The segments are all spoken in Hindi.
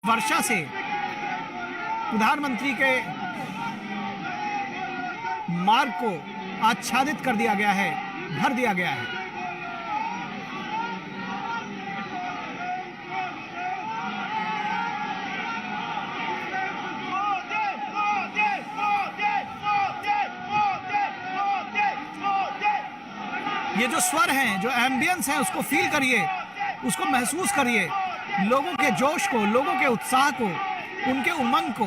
वर्षा से प्रधानमंत्री के मार्ग को आच्छादित कर दिया गया है, भर दिया गया है। ये जो स्वर हैं, जो एम्बियंस हैं, उसको फील करिए, उसको महसूस करिए। लोगों के जोश को, लोगों के उत्साह को, उनके उमंग को,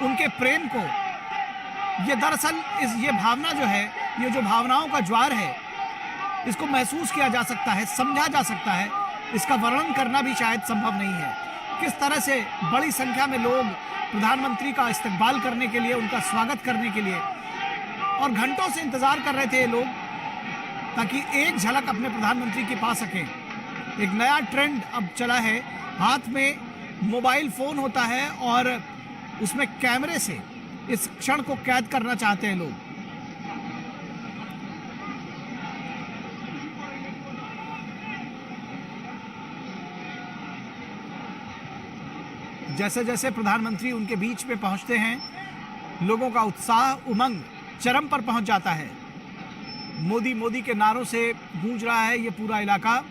उनके प्रेम को। ये दरअसल ये भावना जो है, ये जो भावनाओं का ज्वार है, इसको महसूस किया जा सकता है, समझा जा सकता है। इसका वर्णन करना भी शायद संभव नहीं है। किस तरह से बड़ी संख्या में लोग प्रधानमंत्री का इस्तकबाल करने के लिए, उनका स्वागत करने के लिए, और घंटों से इंतजार कर रहे थे ये लोग, ताकि एक झलक अपने प्रधानमंत्री की पा सकें। एक नया ट्रेंड अब चला है, हाथ में मोबाइल फोन होता है और उसमें कैमरे से इस क्षण को कैद करना चाहते हैं लोग। जैसे जैसे प्रधानमंत्री उनके बीच में पहुंचते हैं, लोगों का उत्साह, उमंग चरम पर पहुंच जाता है। मोदी मोदी के नारों से गूंज रहा है ये पूरा इलाका,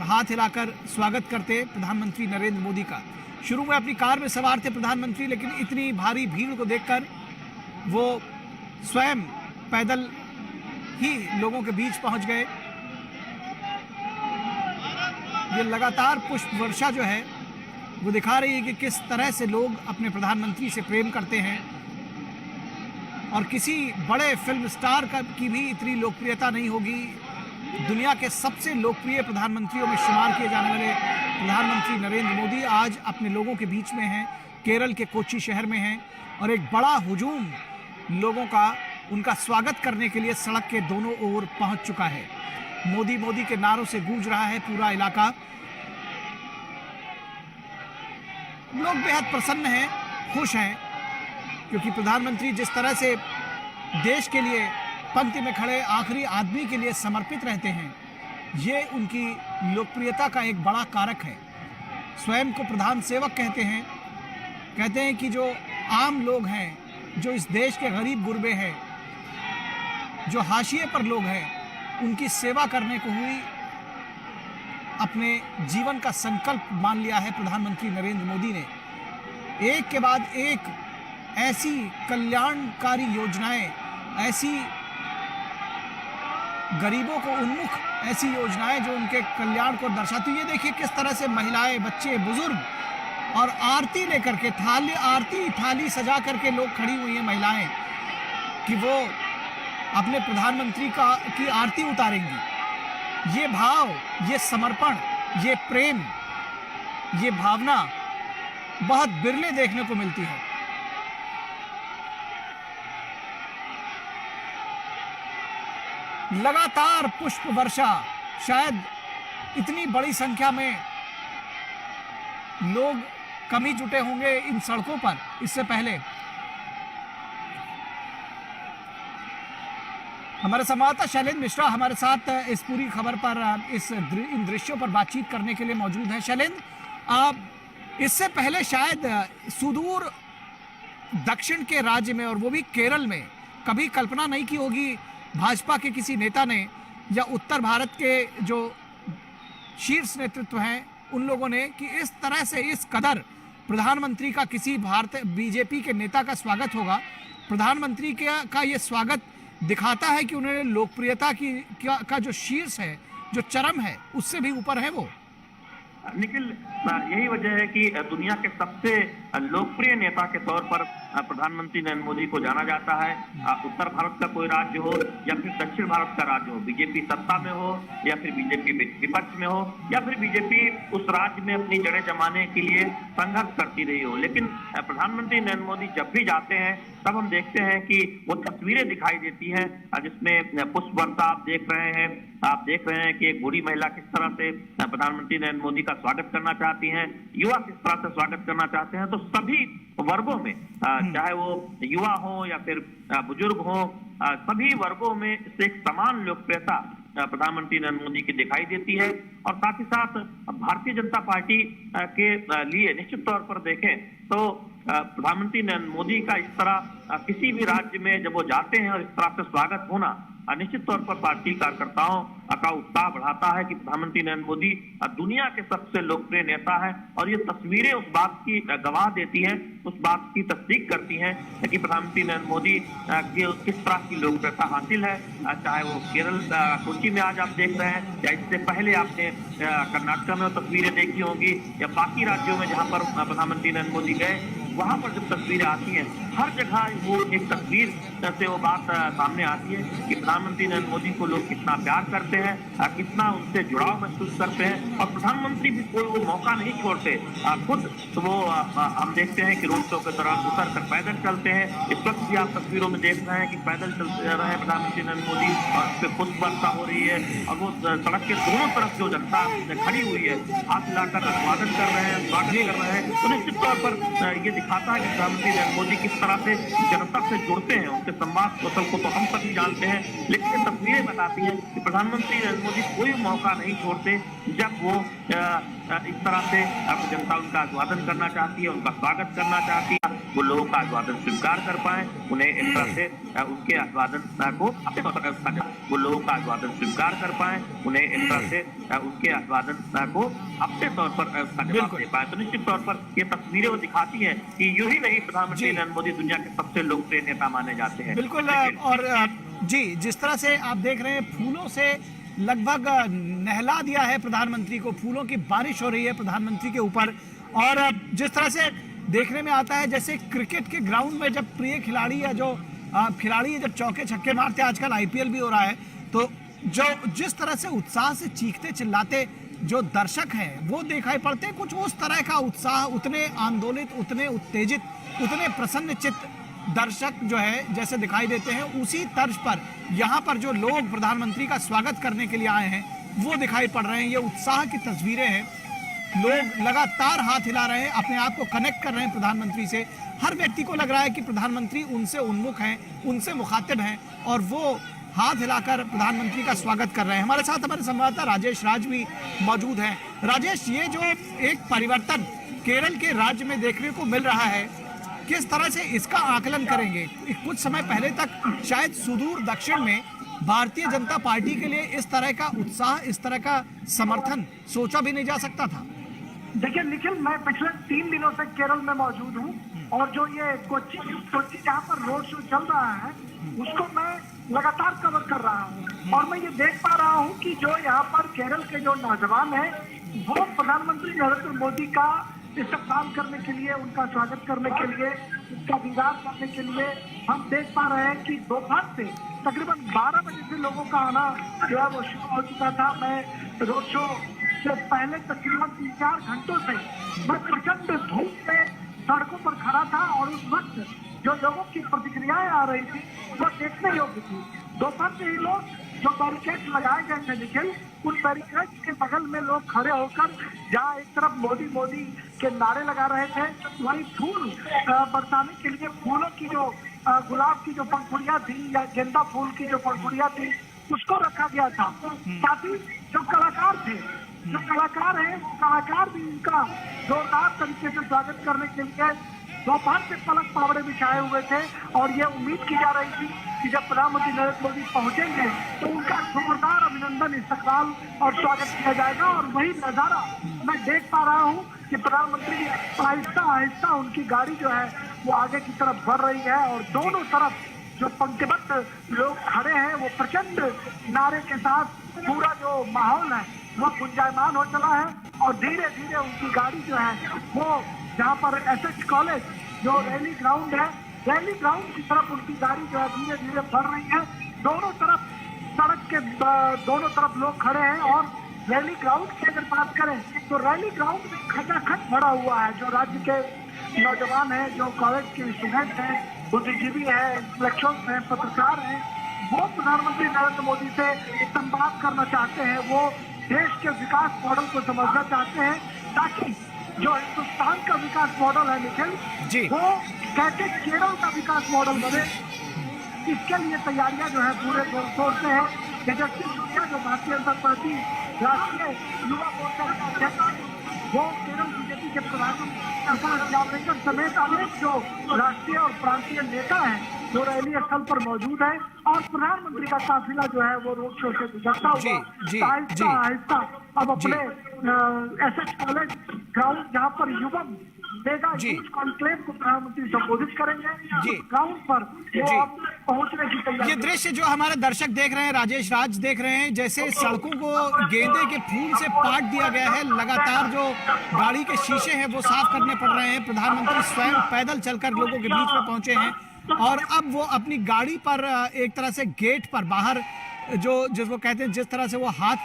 हाथ हिलाकर स्वागत करते प्रधानमंत्री नरेंद्र मोदी का। शुरू में अपनी कार में सवार थे प्रधानमंत्री, लेकिन इतनी भारी भीड़ को देखकर वो स्वयं पैदल ही लोगों के बीच पहुंच गए। ये लगातार पुष्प वर्षा जो है वो दिखा रही है कि किस तरह से लोग अपने प्रधानमंत्री से प्रेम करते हैं, और किसी बड़े फिल्म स्टार की भी इतनी लोकप्रियता नहीं होगी। दुनिया के सबसे लोकप्रिय प्रधानमंत्रियों में शुमार किए जाने वाले प्रधानमंत्री नरेंद्र मोदी आज अपने लोगों के बीच में हैं, केरल के कोच्चि शहर में हैं, और एक बड़ा हुजूम लोगों का उनका स्वागत करने के लिए सड़क के दोनों ओर पहुंच चुका है। मोदी मोदी के नारों से गूंज रहा है पूरा इलाका। लोग बेहद प्रसन्न हैं, खुश हैं, क्योंकि प्रधानमंत्री जिस तरह से देश के लिए पंक्ति में खड़े आखिरी आदमी के लिए समर्पित रहते हैं, ये उनकी लोकप्रियता का एक बड़ा कारक है। स्वयं को प्रधान सेवक कहते हैं कि जो आम लोग हैं, जो इस देश के गरीब गुरबे हैं, जो हाशिए पर लोग हैं, उनकी सेवा करने को हुई अपने जीवन का संकल्प मान लिया है प्रधानमंत्री नरेंद्र मोदी ने। एक के बाद एक ऐसी कल्याणकारी योजनाएं, ऐसी गरीबों को उन्मुख ऐसी योजनाएं जो उनके कल्याण को दर्शाती है। ये देखिए किस तरह से महिलाएं, बच्चे, बुजुर्ग और आरती लेकर के थाली सजा करके लोग खड़ी हुई हैं महिलाएं, कि वो अपने प्रधानमंत्री की आरती उतारेंगी। ये भाव, ये समर्पण, ये प्रेम, ये भावना बहुत बिरले देखने को मिलती है। लगातार पुष्प वर्षा, शायद इतनी बड़ी संख्या में लोग कम ही जुटे होंगे इन सड़कों पर इससे पहले। हमारे संवाददाता शैलेंद्र मिश्रा हमारे साथ इस पूरी खबर पर, इन दृश्यों पर बातचीत करने के लिए मौजूद हैं। शैलेंद्र, इससे पहले शायद सुदूर दक्षिण के राज्य में, और वो भी केरल में, कभी कल्पना नहीं की होगी भाजपा के किसी नेता ने, या उत्तर भारत के जो शीर्ष नेतृत्व हैं उन लोगों ने, कि इस तरह से, इस कदर प्रधानमंत्री का किसी बीजेपी के नेता का स्वागत होगा। प्रधानमंत्री का ये स्वागत दिखाता है कि उन्होंने लोकप्रियता का जो शीर्ष है, जो चरम है, उससे भी ऊपर है वो। निखिल, यही वजह है कि दुनिया के सबसे लोकप्रिय नेता के तौर पर प्रधानमंत्री नरेंद्र मोदी को जाना जाता है। उत्तर भारत का कोई राज्य हो या फिर दक्षिण भारत का राज्य हो, बीजेपी सत्ता में हो या फिर बीजेपी विपक्ष में हो, या फिर बीजेपी उस राज्य में अपनी जड़ें जमाने के लिए संघर्ष करती रही हो, लेकिन प्रधानमंत्री नरेंद्र मोदी जब भी जाते हैं तब हम देखते हैं कि वो तस्वीरें दिखाई देती हैं जिसमें पुष्प वर्षा आप देख रहे हैं कि एक बूढ़ी महिला किस तरह से प्रधानमंत्री नरेंद्र मोदी का स्वागत करना चाहती हैं, युवा किस तरह से स्वागत करना चाहते हैं। तो सभी वर्गों में, चाहे वो युवा हो या फिर बुजुर्ग हो, सभी वर्गों में से एक समान लोकप्रियता प्रधानमंत्री नरेंद्र मोदी की दिखाई देती है। और साथ ही साथ भारतीय जनता पार्टी के लिए निश्चित तौर पर देखें तो प्रधानमंत्री नरेंद्र मोदी का इस तरह किसी भी राज्य में जब वो जाते हैं और इस तरह से स्वागत होना निश्चित तौर पर पार्टी कार्यकर्ताओं का उत्साह बढ़ाता है कि प्रधानमंत्री नरेंद्र मोदी दुनिया के सबसे लोकप्रिय नेता है। और ये तस्वीरें उस बात की गवाह देती हैं, उस बात की तस्दीक करती हैं कि प्रधानमंत्री नरेंद्र मोदी की किस तरह की लोकप्रियता हासिल है। चाहे वो केरल कोच्चि में आज आप देख रहे हैं, या इससे पहले आपने कर्नाटक में तस्वीरें देखी होंगी, या बाकी राज्यों में जहां पर प्रधानमंत्री नरेंद्र मोदी गए वहां पर जब तस्वीरें आती हैं, हर जगह वो एक तस्वीर से वो बात सामने आती है कि प्रधानमंत्री नरेंद्र मोदी को लोग कितना प्यार करते हैं, कितना उनसे जुड़ाव महसूस करते हैं। और प्रधानमंत्री भी कोई वो मौका नहीं छोड़ते, खुद तो वो हम देखते हैं कि रोड शो के दौरान उतर कर पैदल चलते हैं। इस वक्त भी आप तस्वीरों में देख रहे हैं कि पैदल चलते रहे हैं प्रधानमंत्री नरेंद्र मोदी, और उस पर पुष्प वर्षा हो रही है और वो सड़क के दोनों तरफ जो जनता खड़ी हुई है हाथ मिलाकर अभिवादन कर रहे हैं, स्वागत कर रहे हैं। तो निश्चित तौर पर ये दिखाता है कि प्रधानमंत्री नरेंद्र मोदी किस तरह से जनता से जुड़ते हैं। उनके संवाद कौशल को तो हम सभी जानते हैं, लेकिन ये तस्वीरें बताती हैं कि प्रधानमंत्री नरेंद्र मोदी कोई मौका नहीं छोड़ते जब वो इस तरह से जनता उनका अभिवादन करना चाहती है, उनका स्वागत करना चाहती है, वो लोगों का अभिवादन स्वीकार कर पाए, उन्हें इस तरह से उनके अभिवादन को अपने वो लोगों का अभिवादन स्वीकार कर पाए, उन्हें इस तरह से उनके अभिवादन को अपने तौर पर जवाब दे पाए। तो निश्चित तौर पर ये तस्वीरें वो दिखाती हैं कि यूं ही नहीं प्रधानमंत्री नरेंद्र मोदी दुनिया के सबसे लोकप्रिय नेता माने जाते हैं। बिल्कुल। और जी, जिस तरह से आप देख रहे हैं, फूलों से लगभग नहला दिया है प्रधानमंत्री को, फूलों की बारिश हो रही है प्रधानमंत्री के ऊपर। और जिस तरह से देखने में आता है जैसे क्रिकेट के ग्राउंड में जब प्रिय खिलाड़ी या जो खिलाड़ी जब चौके छक्के मारते, आजकल आईपीएल भी हो रहा है, तो जो जिस तरह से उत्साह से चीखते चिल्लाते जो दर्शक हैं वो दिखाई पड़ते हैं। कुछ उस तरह का उत्साह, उतने आंदोलित, उतने उत्तेजित, उतने प्रसन्न चित्त दर्शक जो है जैसे दिखाई देते हैं, उसी तर्ज पर यहाँ पर जो लोग प्रधानमंत्री का स्वागत करने के लिए आए हैं वो दिखाई पड़ रहे हैं। ये उत्साह की तस्वीरें हैं, लोग लगातार हाथ हिला रहे हैं, अपने आप को कनेक्ट कर रहे हैं प्रधानमंत्री से। हर व्यक्ति को लग रहा है कि प्रधानमंत्री उनसे उन्मुख हैं, उनसे मुखातिब हैं, और वो हाथ हिलाकर प्रधानमंत्री का स्वागत कर रहे हैं। हमारे साथ हमारे संवाददाता राजेश राज भी मौजूद हैं। राजेश, ये जो एक परिवर्तन केरल के राज्य में देखने को मिल रहा है, किस तरह से इसका आकलन करेंगे? कुछ समय पहले तक शायद सुदूर दक्षिण में भारतीय जनता पार्टी के लिए इस तरह का उत्साह, इस तरह का समर्थन सोचा भी नहीं जा सकता था। देखिए निखिल, मैं पिछले 3 दिनों से केरल में मौजूद हूँ, और जो ये कोच्चि जहाँ पर रोड शो चल रहा है उसको मैं लगातार कवर कर रहा हूँ। और मैं ये देख पा रहा हूँ कि जो यहाँ पर केरल के जो नौजवान हैं वो प्रधानमंत्री नरेंद्र मोदी का इस्तकबाल करने के लिए, उनका स्वागत करने के लिए, उसका दीदार करने के लिए हम देख पा रहे हैं कि दोपहर से तकरीबन 12 बजे से लोगों का आना जो है वो शुरू हो चुका था। मैं रोड शो से पहले तकरीबन 3-4 घंटों से मैं प्रचंड धूप में सड़कों पर खड़ा था, और उस वक्त जो लोगों की प्रतिक्रियाएं आ रही थी वो देखने योग्य थी। दोपहर से ही लोग जो बैरिकेड लगाए गए थे निखिल, उन बैरिकेड के बगल में लोग खड़े होकर जहाँ एक तरफ मोदी मोदी के नारे लगा रहे थे, वहीं फूल बरसाने के लिए फूलों की जो गुलाब की जो पंखुड़ियाँ थी या गेंदा फूल की जो पंखुड़ियाँ थी उसको रखा गया था। साथ ही जो कलाकार थे, जो कलाकार हैं, वो कलाकार भी उनका जोरदार तरीके से स्वागत करने के लिए दोपहर से पलक पावड़े बिछाए हुए थे। और ये उम्मीद की जा रही थी कि जब प्रधानमंत्री नरेंद्र मोदी पहुंचेंगे तो उनका जोरदार अभिनंदन, इस्तकबाल और स्वागत किया जाएगा। और वही नजारा मैं देख पा रहा हूँ कि प्रधानमंत्री आहिस्ता आहिस्ता उनकी गाड़ी जो है वो आगे की तरफ बढ़ रही है, और दोनों तरफ जो पंक्तिबद्ध लोग खड़े हैं वो प्रचंड नारे के साथ पूरा जो माहौल है वो गुंजायमान हो चला है। और धीरे धीरे उनकी गाड़ी जो है वो जहाँ पर एसएच कॉलेज जो रैली ग्राउंड है, रैली ग्राउंड की तरफ उनकी गाड़ी जो है धीरे धीरे बढ़ रही है। दोनों तरफ सड़क के दोनों तरफ लोग खड़े हैं, और रैली ग्राउंड की अगर बात करें तो रैली ग्राउंड में खचाखच भरा हुआ है। जो राज्य के नौजवान हैं, जो कॉलेज के स्टूडेंट हैं, बुद्धिजीवी हैं, इंटेलेक्चुअल्स हैं, पत्रकार हैं, वो प्रधानमंत्री नरेंद्र मोदी से संवाद करना चाहते हैं। वो देश के विकास मॉडल को समझना चाहते हैं, ताकि जो हिंदुस्तान का विकास मॉडल है निखिल, वो कैसे केरल का विकास मॉडल बने, इसके लिए तैयारियां जो है पूरे जोर शोर से है। तेजस्वी सूर्या जो भारतीय जनता पार्टी राष्ट्रीय युवा मोर्चा के अध्यक्ष, वो केरल बीजेपी के प्रधानमंत्री प्रकाश जावड़ेकर समेत अनेक जो राष्ट्रीय और प्रांतीय नेता हैं वो रैली स्थल पर मौजूद है और प्रधानमंत्री का काफिला जो है वो रोड शो से गुजरता हुआ आहिस्ता आहिस्ता अब अपने एसएच कॉलेज ग्राउंड जहाँ पर युवक मेगा यूथ कॉन्क्लेव को प्रधानमंत्री संबोधित करेंगे ग्राउंड पर वो अब पहुंचने की तैयारी। ये दृश्य जो हमारे दर्शक देख रहे हैं, राजेश राज देख रहे हैं, जैसे सड़कों को गेंदे के फूल से पाट दिया गया है। लगातार जो गाड़ी के शीशे हैं वो साफ करने पड़ रहे हैं। प्रधानमंत्री स्वयं पैदल चलकर लोगों के बीच में पहुंचे हैं और अब वो अपनी गाड़ी पर एक तरह से गेट पर बाहर जो जिसको कहते हैं, जिस तरह से वो हाथ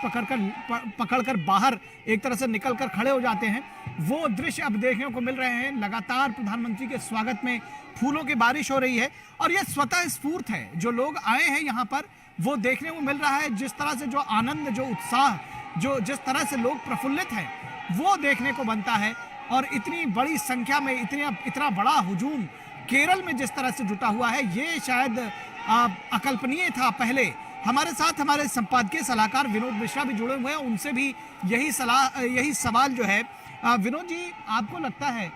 पकड़कर बाहर एक तरह से निकलकर खड़े हो जाते हैं, वो दृश्य अब देखने को मिल रहे हैं। लगातार प्रधानमंत्री के स्वागत में फूलों की बारिश हो रही है और ये स्वतः स्फूर्त है। जो लोग आए हैं यहाँ पर वो देखने को मिल रहा है, जिस तरह से जो आनंद, जो उत्साह, जो जिस तरह से लोग प्रफुल्लित हैं वो देखने को बनता है। और इतनी बड़ी संख्या में इतना बड़ा हुजूम केरल में जिस तरह से जुटा हुआ है, ये शायद अकल्पनीय था पहले। हमारे साथ हमारे संपादकीय सलाहकार विनोद मिश्रा भी जुड़े हुए हैं, उनसे भी यही सवाल जो है। विनोद जी, आपको लगता है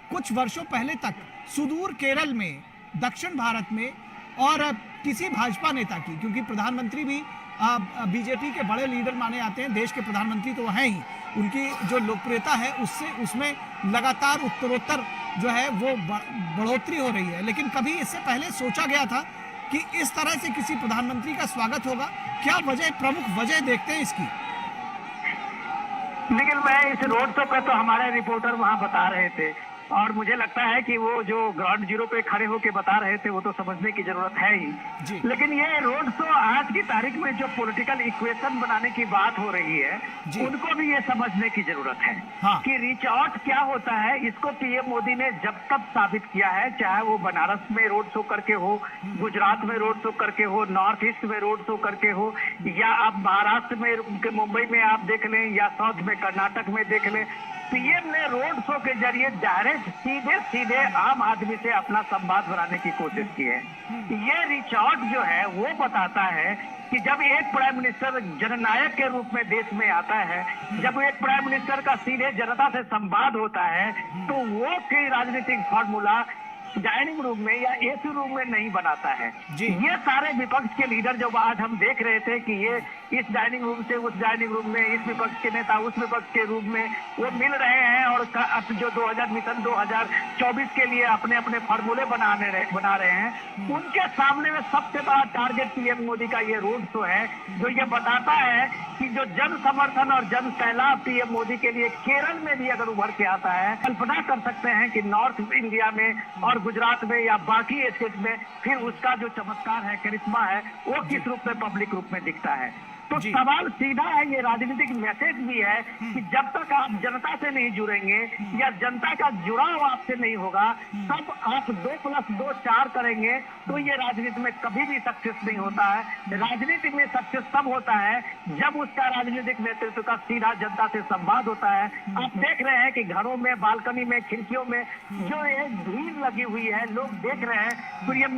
कुछ वर्षों पहले तक सुदूर केरल में, दक्षिण भारत में और किसी भाजपा नेता की, क्योंकि प्रधानमंत्री भी बीजेपी के बड़े लीडर माने जाते हैं, देश के प्रधानमंत्री तो हैं ही, उनकी जो लोकप्रियता है उसमें लगातार उत्तरोत्तर जो है वो बढ़ोतरी हो रही है, लेकिन कभी इससे पहले सोचा गया था कि इस तरह से किसी प्रधानमंत्री का स्वागत होगा? क्या प्रमुख वजह देखते हैं इसकी? लेकिन मैं इस रोड शो पे तो हमारे रिपोर्टर वहां बता रहे थे और मुझे लगता है कि वो जो ग्राउंड जीरो पे खड़े होके बता रहे थे वो तो समझने की जरूरत है ही। लेकिन ये रोड शो आज की तारीख में जो पॉलिटिकल इक्वेशन बनाने की बात हो रही है, उनको भी ये समझने की जरूरत है कि रीच आउट क्या होता है। इसको पीएम मोदी ने जब तक साबित किया है, चाहे वो बनारस में रोड शो करके हो, गुजरात में रोड शो करके हो, नॉर्थ ईस्ट में रोड शो करके हो, या आप महाराष्ट्र में, मुंबई में आप देख लें, या साउथ में कर्नाटक में देख लें, पीएम ने रोड शो के जरिए डायरेक्ट सीधे आम आदमी से अपना संवाद बनाने की कोशिश की है। ये रीच आउट जो है वो बताता है कि जब एक प्राइम मिनिस्टर जननायक के रूप में देश में आता है, जब एक प्राइम मिनिस्टर का सीधे जनता से संवाद होता है, तो वो कोई राजनीतिक फॉर्मूला डाइनिंग रूम में या एसी रूम में नहीं बनाता है। ये सारे विपक्ष के लीडर जब आज हम देख रहे थे कि ये इस डाइनिंग रूम से उस डाइनिंग रूम में, इस विपक्ष के नेता उस विपक्ष के रूप में वो मिल रहे हैं और जो 2024 के लिए अपने अपने फार्मूले बना रहे हैं, उनके सामने में सबसे बड़ा टारगेट पीएम मोदी का ये रोड शो है, जो ये बताता है कि जो जन समर्थन और जन सैलाब पीएम मोदी के लिए केरल में भी अगर उभर के आता है, कल्पना कर सकते हैं कि नॉर्थ इंडिया में और गुजरात में या बाकी स्टेट में फिर उसका जो चमत्कार है, करिश्मा है, वो किस रूप में, पब्लिक रूप में दिखता है। तो सवाल सीधा है, ये राजनीतिक मैसेज भी है कि जब तक आप जनता से नहीं जुड़ेंगे या जनता का जुड़ाव आपसे नहीं होगा, तब आप 2+2 4 करेंगे तो ये राजनीति में कभी भी सक्सेस नहीं होता है। राजनीति में सक्सेस तब होता है जब उसका राजनीतिक नेतृत्व का सीधा जनता से संवाद होता है। आप देख रहे हैं कि घरों में, बालकनी में, खिड़कियों में जो एक भीड़ लगी हुई है, लोग देख रहे हैं, पीएम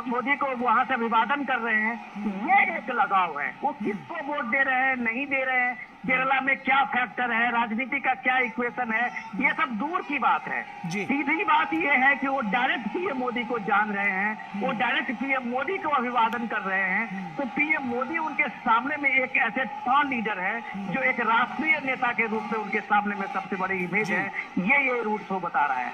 मोदी को वहां से अभिवादन कर रहे हैं। ये एक लगाव है, वो किसको वोट दे रहे हैं, नहीं दे रहे हैं, केरला में क्या फैक्टर है, राजनीति का क्या इक्वेशन है, ये सब दूर की बात है। सीधी बात ये है कि वो डायरेक्ट पीएम मोदी को जान रहे हैं, वो डायरेक्ट पीएम मोदी को अभिवादन कर रहे हैं। तो पीएम मोदी उनके सामने में एक ऐसे टॉल लीडर है जो एक राष्ट्रीय नेता के रूप में उनके सामने में सबसे बड़ी इमेज है। ये रोड शो बता रहा है।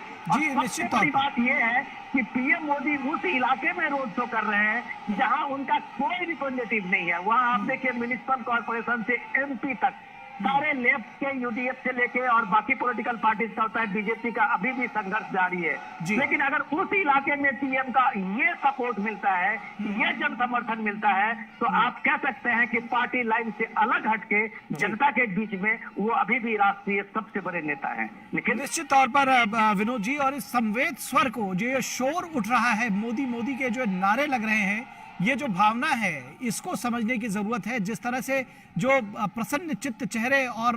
सबसे बड़ी बात यह है कि पीएम मोदी उस इलाके में रोड शो कर रहे हैं जहां उनका कोई रिप्रेजेंटेटिव नहीं है। वहां आप देखिए, म्युनिसिपल कॉर्पोरेशन से एमपी तक सारे लेफ्ट के, यूडीएफ से लेके और बाकी पॉलिटिकल पार्टीज का होता है, बीजेपी का अभी भी संघर्ष जारी है। लेकिन अगर उस इलाके में पीएम का ये सपोर्ट मिलता है, ये जन समर्थन मिलता है, तो आप कह सकते हैं कि पार्टी लाइन से अलग हटके जनता के बीच में वो अभी भी राष्ट्रीय सबसे बड़े नेता है। लेकिन निश्चित तौर पर विनोद जी, और इस संवेद स्वर को, जो ये शोर उठ रहा है, मोदी मोदी के जो नारे लग रहे हैं, ये जो भावना है इसको समझने की जरूरत है। जिस तरह से जो प्रसन्न चित्त चेहरे, और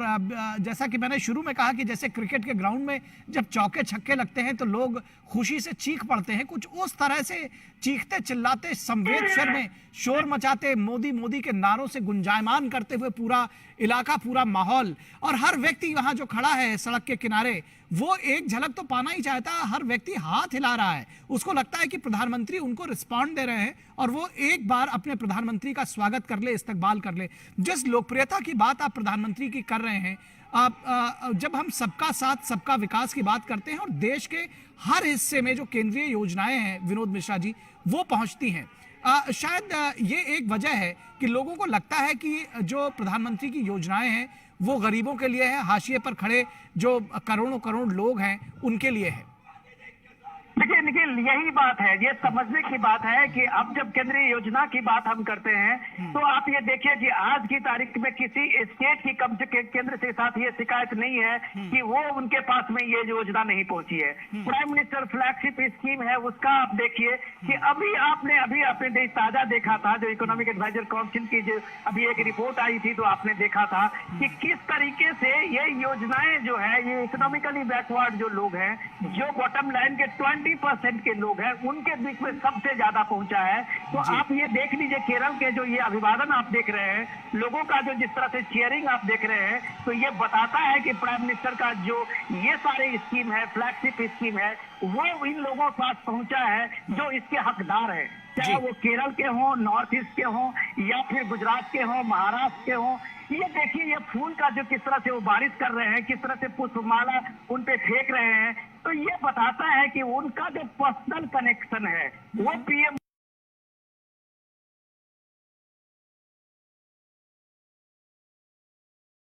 जैसा कि मैंने शुरू में कहा कि जैसे क्रिकेट के ग्राउंड में जब चौके छक्के लगते हैं तो लोग खुशी से चीख पड़ते हैं, कुछ उस तरह से चीखते चिल्लाते संवेद स्वर में शोर मचाते, मोदी मोदी के नारों से गुंजायमान करते हुए पूरा इलाका, पूरा माहौल, और हर व्यक्ति वहां जो खड़ा है सड़क के किनारे वो एक झलक तो पाना ही चाहता है। हर व्यक्ति हाथ हिला रहा है, उसको लगता है कि प्रधानमंत्री उनको रिस्पॉन्ड दे रहे हैं और वो एक बार अपने प्रधानमंत्री का स्वागत कर ले, इस्तकबाल कर ले। जिस लोकप्रियता की बात आप प्रधानमंत्री की कर रहे हैं, जब हम सबका साथ सबका विकास की बात करते हैं और देश के हर हिस्से में जो केंद्रीय योजनाएं हैं विनोद मिश्रा जी वो पहुंचती हैं, शायद ये एक वजह है कि लोगों को लगता है कि जो प्रधानमंत्री की योजनाएं हैं वो गरीबों के लिए है, हाशिए पर खड़े जो करोड़ों करोड़ लोग हैं उनके लिए है। देखिए निखिल, यही बात है, ये समझने की बात है कि अब जब केंद्रीय योजना की बात हम करते हैं तो आप ये देखिए कि आज की तारीख में किसी स्टेट की कम से केंद्र के साथ ये शिकायत नहीं है कि वो उनके पास में ये योजना नहीं पहुंची है। प्राइम मिनिस्टर फ्लैगशिप स्कीम है, उसका आप देखिए कि अभी आपने ताजा देखा था, जो इकोनॉमिक एडवाइजर काउंसिल की जो अभी एक रिपोर्ट आई थी तो आपने देखा था कि किस तरीके से ये योजनाएं जो है ये इकोनॉमिकली बैकवर्ड जो लोग हैं, जो बॉटम लाइन के 20% के लोग हैं, उनके बीच में सबसे ज्यादा पहुंचा है। तो आप ये देख लीजिए केरल के जो ये अभिवादन आप देख रहे हैं, लोगों का जो जिस तरह से चीयरिंग आप देख रहे हैं, तो ये बताता है कि प्राइम मिनिस्टर का जो ये सारे स्कीम है, फ्लैगशिप स्कीम है, वो इन लोगों के पास पहुंचा है जो इसके हकदार है, चाहे वो केरल के हों, नॉर्थ ईस्ट के हों, या फिर गुजरात के हों, महाराष्ट्र के हों। ये देखिए ये फूल का जो किस तरह से वो बारिश कर रहे हैं, किस तरह से पुष्पमाला उन पे फेंक रहे हैं, तो ये बताता है कि उनका जो पर्सनल कनेक्शन है वो पीएम